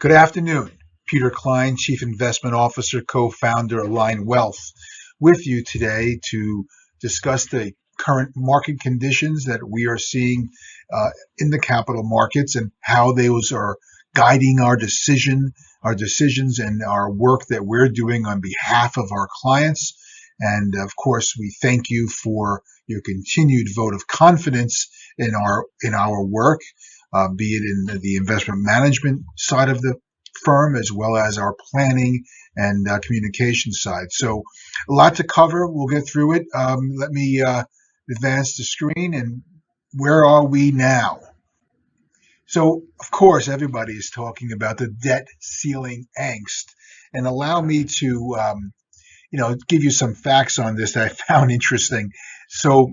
Good afternoon. Peter Klein, Chief Investment Officer, co-founder, ALINE Wealth, with you today to discuss the current market conditions that we are seeing in the capital markets and how those are guiding our decisions and our work that we're doing on behalf of our clients. And of course, we thank you for your continued vote of confidence in our work, be it in the investment management side of the firm as well as our planning and communication side. So a lot to cover. We'll get through it. Let me advance the screen. And where are we now? So, of course, everybody is talking about the debt ceiling angst. And allow me to give you some facts on this that I found interesting. So,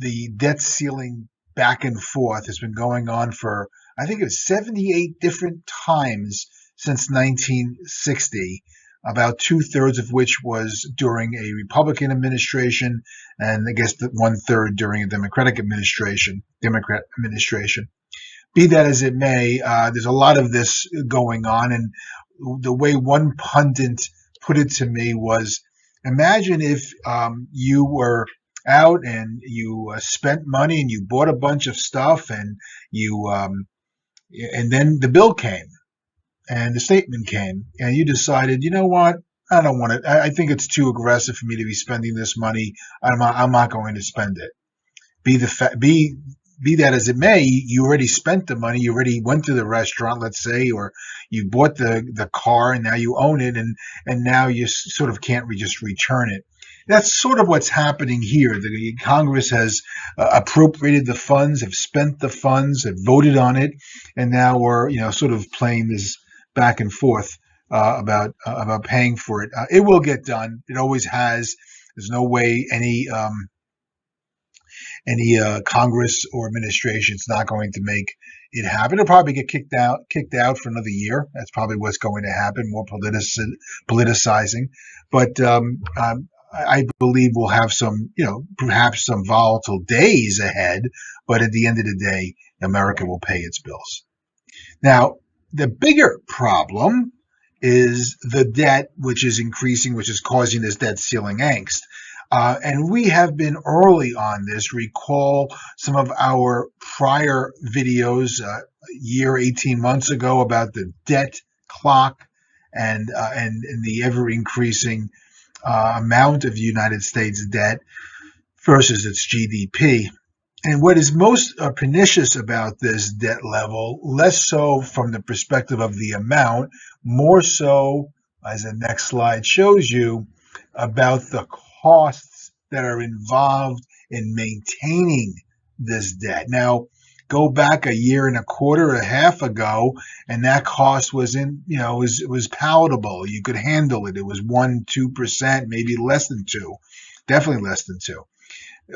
the debt ceiling back and forth has been going on for, I think it was 78 different times since 1960, about 2/3 of which was during a Republican administration, and I guess 1/3 during a Democrat administration. Be that as it may, there's a lot of this going on, and the way one pundit put it to me was, imagine if you were out and you spent money and you bought a bunch of stuff and and then the bill came and the statement came and you decided, you know what, I don't want it. I think it's too aggressive for me to be spending this money. I'm not going to spend it. Be that as it may, you already spent the money. You already went to the restaurant, let's say, or you bought the car and now you own it, and now you sort of can't just return it. That's sort of what's happening here. The Congress has appropriated the funds, have spent the funds, have voted on it, and now we're sort of playing this back and forth about paying for it. It will get done. It always has. There's no way any Congress or administration is not going to make it happen. It'll probably get kicked out for another year. That's probably what's going to happen. More politicizing, but I believe we'll have some, perhaps some volatile days ahead, but at the end of the day, America will pay its bills. Now, the bigger problem is the debt, which is increasing, which is causing this debt ceiling angst. And we have been early on this. Recall some of our prior videos a year, 18 months ago about the debt clock and the ever increasing amount of the United States debt versus its GDP. And what is most pernicious about this debt level, less so from the perspective of the amount, more so, as the next slide shows you, about the costs that are involved in maintaining this debt. Now, go back a year and a quarter, a half ago, and that cost was was palatable. You could handle it. It was 1-2%, maybe less than 2, definitely less than 2.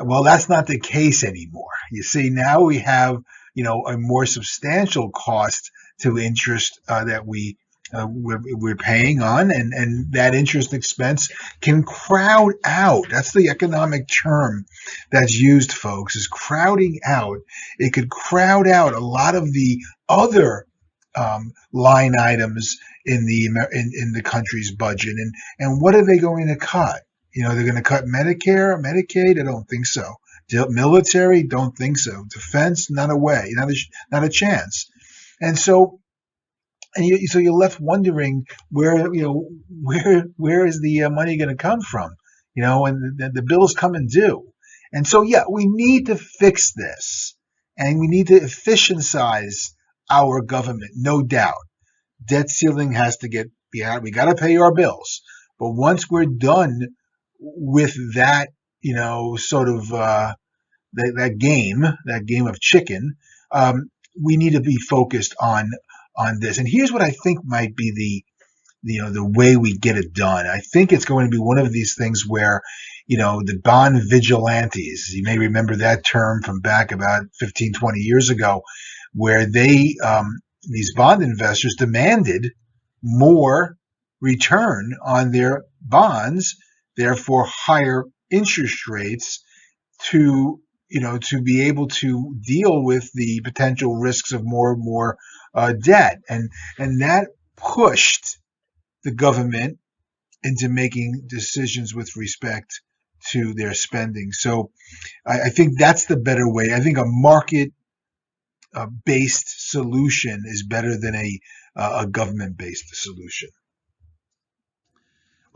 Well, that's not the case anymore. You see, now we have a more substantial cost to interest that we're paying on, and that interest expense can crowd out. That's the economic term that's used, folks, is crowding out. It could crowd out a lot of the other line items in the country's budget. And what are they going to cut? They're going to cut Medicare, Medicaid? I don't think so. Military? Don't think so. Defense? Not a way. Not a chance. And so you're left wondering where is the money going to come from? And the bills come and due. And so, we need to fix this, and we need to efficientize our government, no doubt. Debt ceiling has to get, we got to pay our bills. But once we're done with that, sort of that game of chicken, we need to be focused on this. And here's what I think might be the way we get it done. I think it's going to be one of these things where, the bond vigilantes, you may remember that term from back about 15, 20 years ago, where these bond investors demanded more return on their bonds, therefore higher interest rates to to be able to deal with the potential risks of more and more debt, and that pushed the government into making decisions with respect to their spending. So I think that's the better way. I think a market based solution is better than a government based solution.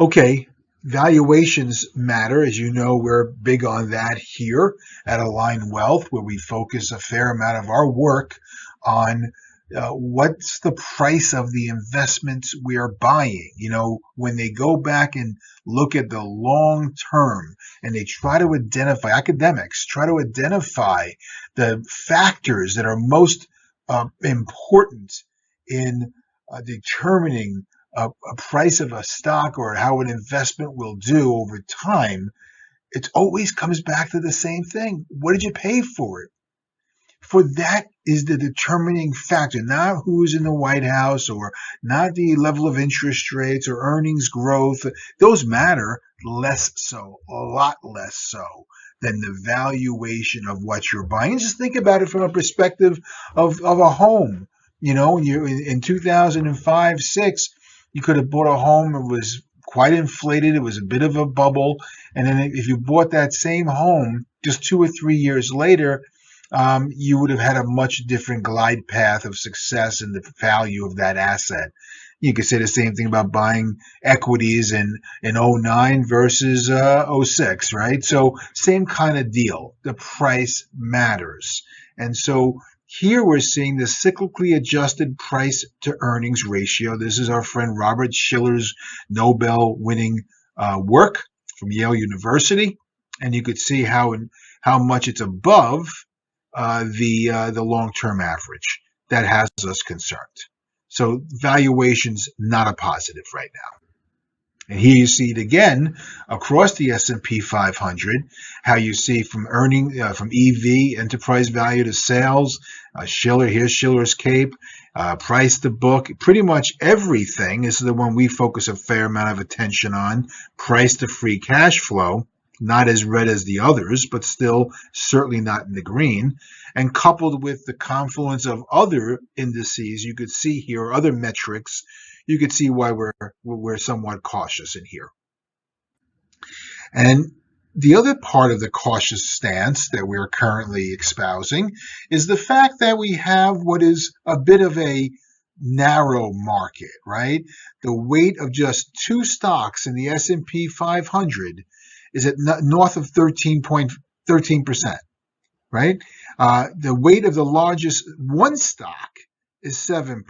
Okay, valuations matter. As you know, we're big on that here at Align Wealth, where we focus a fair amount of our work on what's the price of the investments we are buying. When they go back and look at the long term and they try to identify, academics try to identify the factors that are most important in determining a price of a stock or how an investment will do over time, it always comes back to the same thing. What did you pay for it? For that is the determining factor, not who's in the White House or not the level of interest rates or earnings growth. Those matter less so, a lot less so than the valuation of what you're buying. And just think about it from a perspective of a home. In 2005, 6, you could have bought a home. It was quite inflated. It was a bit of a bubble. And then if you bought that same home just 2 or 3 years later, you would have had a much different glide path of success in the value of that asset. You could say the same thing about buying equities in 09 versus 06, right? So same kind of deal. The price matters. And so here we're seeing the cyclically adjusted price to earnings ratio. This is our friend Robert Shiller's Nobel-winning work from Yale University. And you could see how much it's above the long-term average. That has us concerned. So valuation's not a positive right now. And here you see it again across the S&P 500, how you see from EV, enterprise value to sales, here's Shiller's CAPE, price to book, pretty much everything. This is the one we focus a fair amount of attention on, price to free cash flow. Not as red as the others, but still certainly not in the green. And coupled with the confluence of other indices, you could see here, other metrics, you could see why we're somewhat cautious in here. And the other part of the cautious stance that we're currently espousing is the fact that we have what is a bit of a narrow market, right? The weight of just 2 stocks in the S&P 500 is at north of 13%, right? The weight of the largest one stock is 7%.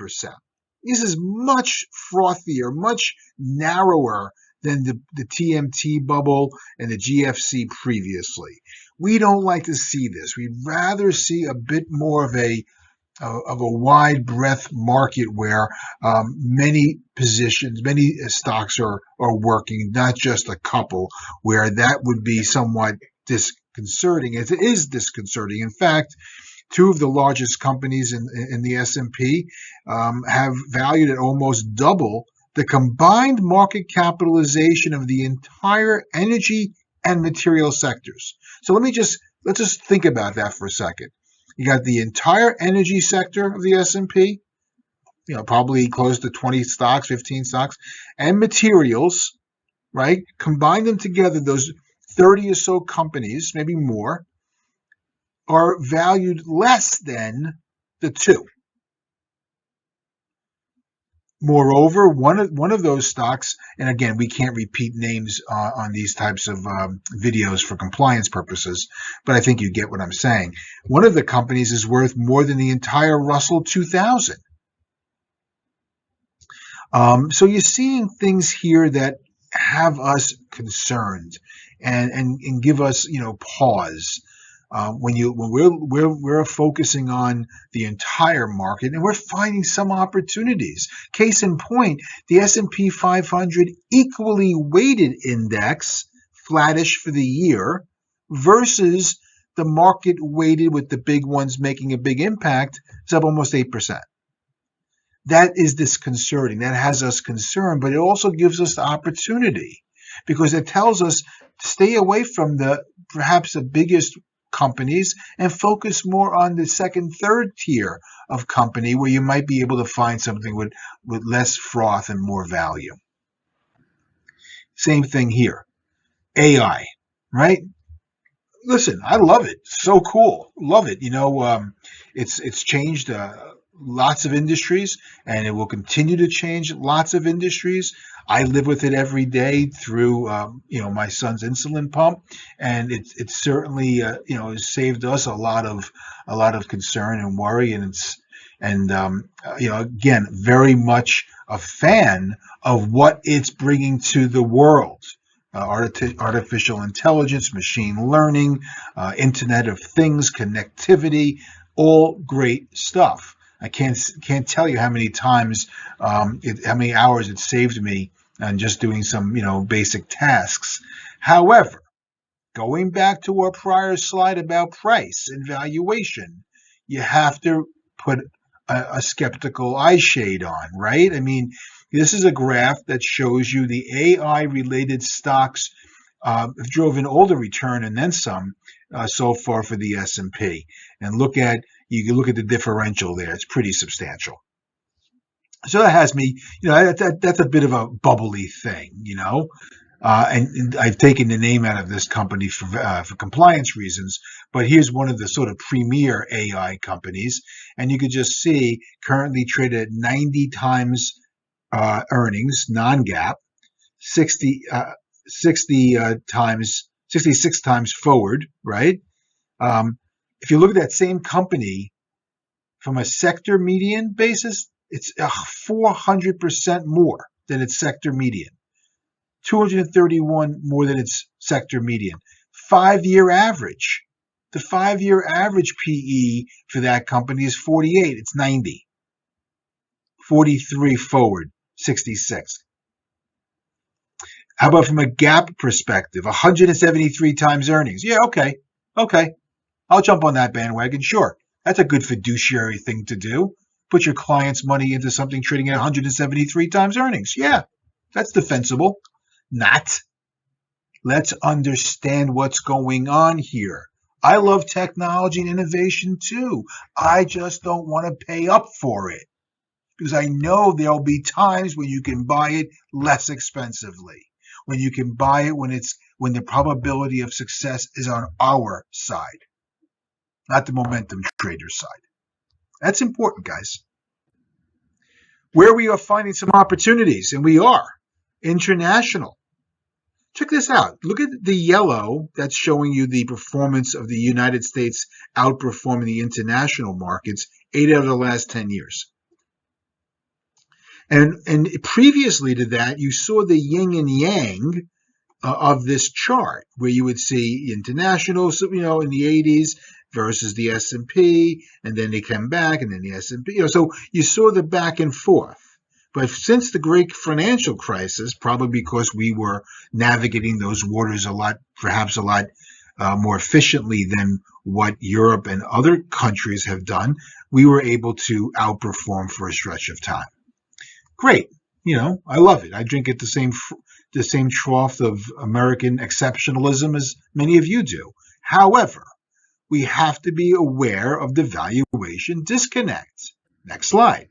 This is much frothier, much narrower than the TMT bubble and the GFC previously. We don't like to see this. We'd rather see a bit more of a wide breadth market where many positions, many stocks are working, not just a couple, where that would be somewhat disconcerting. It is disconcerting. In fact, 2 of the largest companies in the S&P have valued at almost double the combined market capitalization of the entire energy and material sectors. So let's just think about that for a second. You got the entire energy sector of the S&P, probably close to 20 stocks, 15 stocks, and materials, right? Combine them together, those 30 or so companies, maybe more, are valued less than the 2. Moreover, one of those stocks, and again, we can't repeat names on these types of videos for compliance purposes, but I think you get what I'm saying. One of the companies is worth more than the entire Russell 2000. So you're seeing things here that have us concerned and give us, pause. When we're focusing on the entire market, and we're finding some opportunities. Case in point, the S&P 500 equally weighted index, flattish for the year, versus the market weighted with the big ones making a big impact, is up almost 8%. That is disconcerting. That has us concerned, but it also gives us the opportunity because it tells us to stay away from perhaps the biggest companies and focus more on the second, third tier of company where you might be able to find something with less froth and more value. Same thing here. AI, right? Listen, I love it. So cool. Love it. It's changed lots of industries, and it will continue to change lots of industries. I live with it every day through my son's insulin pump, and it's certainly has saved us a lot of concern and worry, and again, very much a fan of what it's bringing to the world. Artificial intelligence, machine learning, Internet of Things, connectivity, all great stuff. I can't tell you how many times, how many hours it saved me on just doing some basic tasks. However, going back to our prior slide about price and valuation, you have to put a skeptical eye shade on, right? I mean, this is a graph that shows you the AI-related stocks have driven all the return and then some so far for the S&P. And you can look at the differential there; it's pretty substantial. So that has me, that's a bit of a bubbly thing, and I've taken the name out of this company for compliance reasons. But here's one of the sort of premier AI companies, and you can just see currently traded at 90 times earnings, non-GAAP, 66 times forward, right? If you look at that same company from a sector median basis, it's 400% more than its sector median, 231 more than its sector median. 5-year average. The 5-year average PE for that company is 48. It's 90. 43 forward, 66. How about from a GAAP perspective? 173 times earnings. Yeah, okay. I'll jump on that bandwagon. Sure. That's a good fiduciary thing to do. Put your client's money into something trading at 173 times earnings. Yeah, that's defensible. Not. Let's understand what's going on here. I love technology and innovation too. I just don't want to pay up for it because I know there'll be times when you can buy it less expensively, when you can buy it when the probability of success is on our side, not the momentum trader side. That's important, guys. Where we are finding some opportunities, and we are, international. Check this out. Look at the yellow that's showing you the performance of the United States outperforming the international markets 8 out of the last 10 years. And previously to that, you saw the yin and yang of this chart, where you would see international, in the 80s versus the S&P, and then they come back, and then the S&P. So you saw the back and forth. But since the great financial crisis, probably because we were navigating those waters perhaps a lot more efficiently than what Europe and other countries have done, we were able to outperform for a stretch of time. Great. I love it. I drink at the same trough of American exceptionalism as many of you do. However, we have to be aware of the valuation disconnect. Next slide.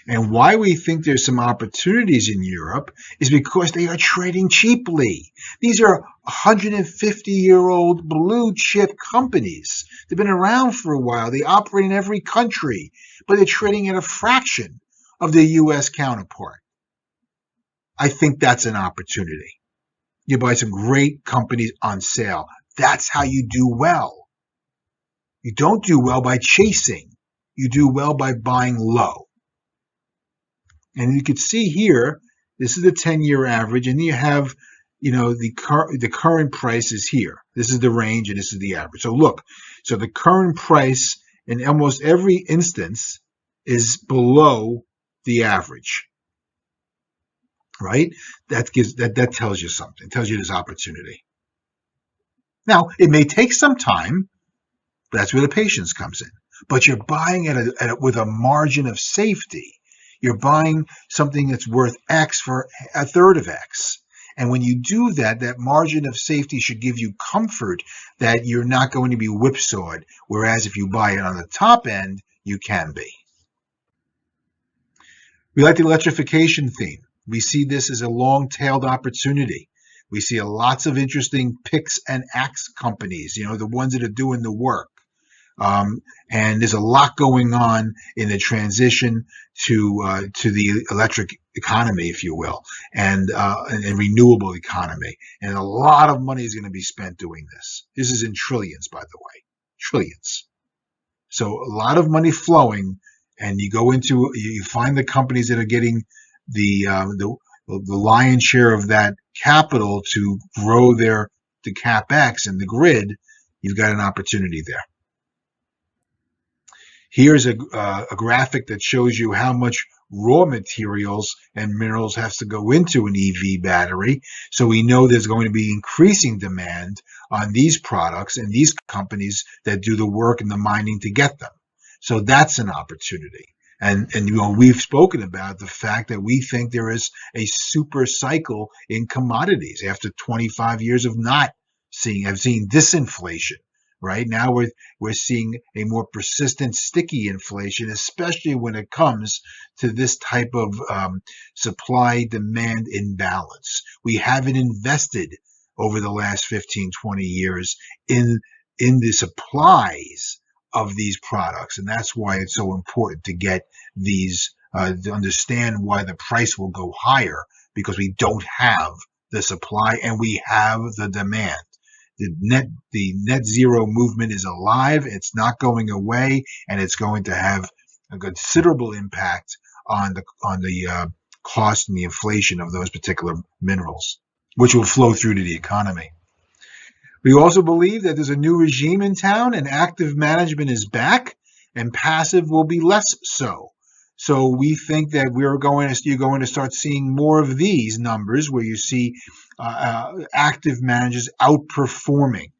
And why we think there's some opportunities in Europe is because they are trading cheaply. These are 150-year-old blue chip companies. They've been around for a while. They operate in every country, but they're trading at a fraction of their U.S. counterpart. I think that's an opportunity. You buy some great companies on sale. That's how you do well. You don't do well by chasing. You do well by buying low. And you can see here, this is the 10-year average, and you have, the current price is here. This is the range, and this is the average. So look, the current price in almost every instance is below the average, right? That tells you something. It tells you there's opportunity. Now, it may take some time, but that's where the patience comes in. But you're buying with a margin of safety. You're buying something that's worth X for a third of X. And when you do that, that margin of safety should give you comfort that you're not going to be whipsawed. Whereas if you buy it on the top end, you can be. We like the electrification theme. We see this as a long-tailed opportunity. We see lots of interesting picks and axe companies, the ones that are doing the work. And there's a lot going on in the transition to the electric economy, if you will, and renewable economy. And a lot of money is going to be spent doing this. This is in trillions, by the way, trillions. So a lot of money flowing, and you find the companies that are getting the lion's share of that capital to grow the capex and the grid. You've got an opportunity there. Here's a graphic that shows you how much raw materials and minerals has to go into an EV battery. So we know there's going to be increasing demand on these products and these companies that do the work and the mining to get them. So that's an opportunity. And we've spoken about the fact that we think there is a super cycle in commodities after 25 years of not seeing disinflation. Right now, we're seeing a more persistent, sticky inflation, especially when it comes to this type of supply-demand imbalance. We haven't invested over the last 15, 20 years in the supplies of these products, and that's why it's so important to get these to understand why the price will go higher, because we don't have the supply and we have the demand. The net zero movement is alive. It's not going away, and it's going to have a considerable impact on the cost and the inflation of those particular minerals, which will flow through to the economy. We also believe that there's a new regime in town, and active management is back, and passive will be less so. So we think that you're going to start seeing more of these numbers where you see active managers outperforming,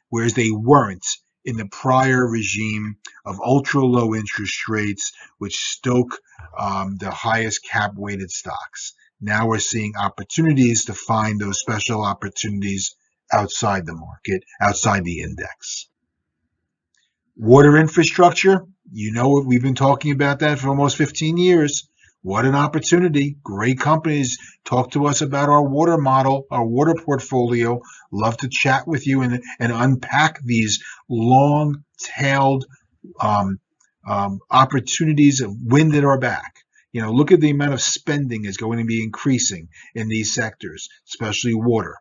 whereas they weren't in the prior regime of ultra low interest rates, which stoke the highest cap weighted stocks. Now we're seeing opportunities to find those special opportunities outside the market, outside the index. Water infrastructure, we've been talking about that for almost 15 years. What an opportunity. Great companies talk to us about our water model, our water portfolio. Love to chat with you and unpack these long-tailed opportunities of wind at our back. Look at the amount of spending is going to be increasing in these sectors, especially water.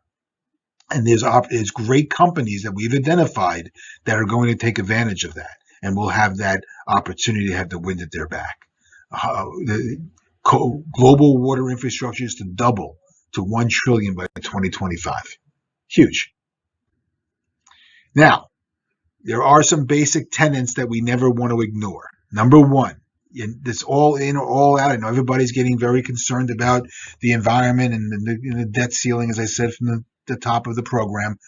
And there's great companies that we've identified that are going to take advantage of that, and will have that opportunity to have the wind at their back. The global water infrastructure is to double to $1 trillion by 2025. Huge. Now, there are some basic tenets that we never want to ignore. Number one, this all in or all out. I know everybody's getting very concerned about the environment and the debt ceiling, as I said from the top of the program,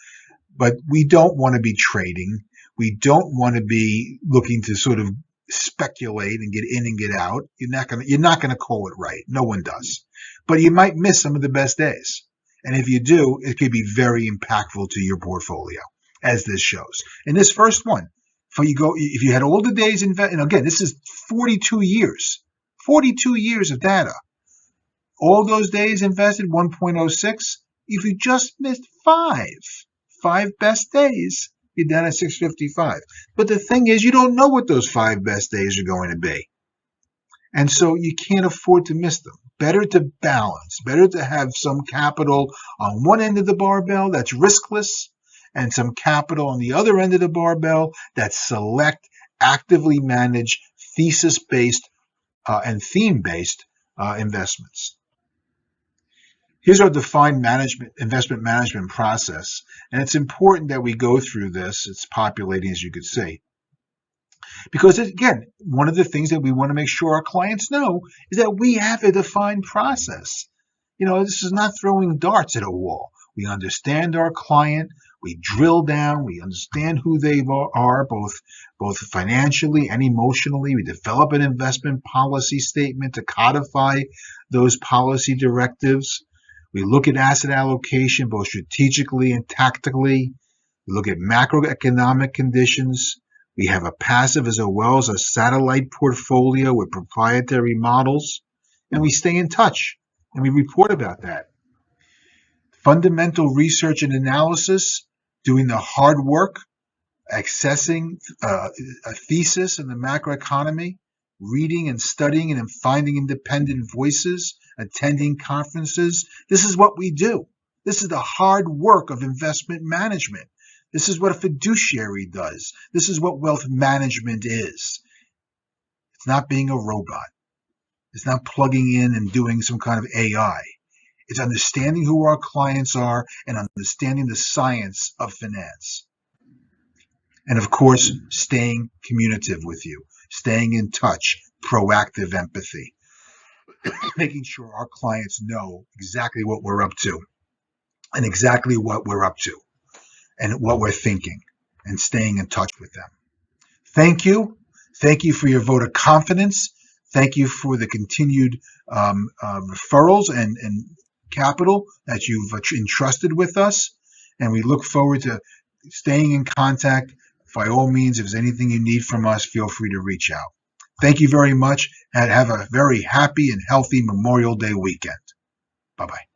but we don't want to be trading. We don't want to be looking to sort of speculate and get in and get out. You're not gonna call it right. No one does. But you might miss some of the best days. And if you do, it could be very impactful to your portfolio, as this shows. In this first one, if you had all the days and again, this is 42 years of data. All those days invested 1.06. If you just missed five best days, you're down at 655. But the thing is, you don't know what those 5 best days are going to be. And so you can't afford to miss them. Better to balance, better to have some capital on one end of the barbell that's riskless, and some capital on the other end of the barbell that's select, actively managed, thesis-based and theme-based investments. Here's our defined investment management process, and it's important that we go through this. It's populating, as you could see, because again, one of the things that we want to make sure our clients know is that we have a defined process. This is not throwing darts at a wall. We understand our client. We drill down. We understand who they are, both financially and emotionally. We develop an investment policy statement to codify those policy directives. We look at asset allocation both strategically and tactically. We look at macroeconomic conditions. We have a passive as well as a satellite portfolio with proprietary models, and we stay in touch and we report about that. Fundamental research and analysis, doing the hard work, accessing a thesis in the macroeconomy, reading and studying and finding independent voices, attending conferences. This is what we do. This is the hard work of investment management. This is what a fiduciary does. This is what wealth management is. It's not being a robot. It's not plugging in and doing some kind of AI. It's understanding who our clients are and understanding the science of finance. And of course, staying communicative with you, staying in touch, proactive empathy, making sure our clients know exactly what we're up to and exactly what we're up to and what we're thinking and staying in touch with them. Thank you. Thank you for your vote of confidence. Thank you for the continued referrals and capital that you've entrusted with us. And we look forward to staying in contact. By all means, if there's anything you need from us, feel free to reach out. Thank you very much, and have a very happy and healthy Memorial Day weekend. Bye-bye.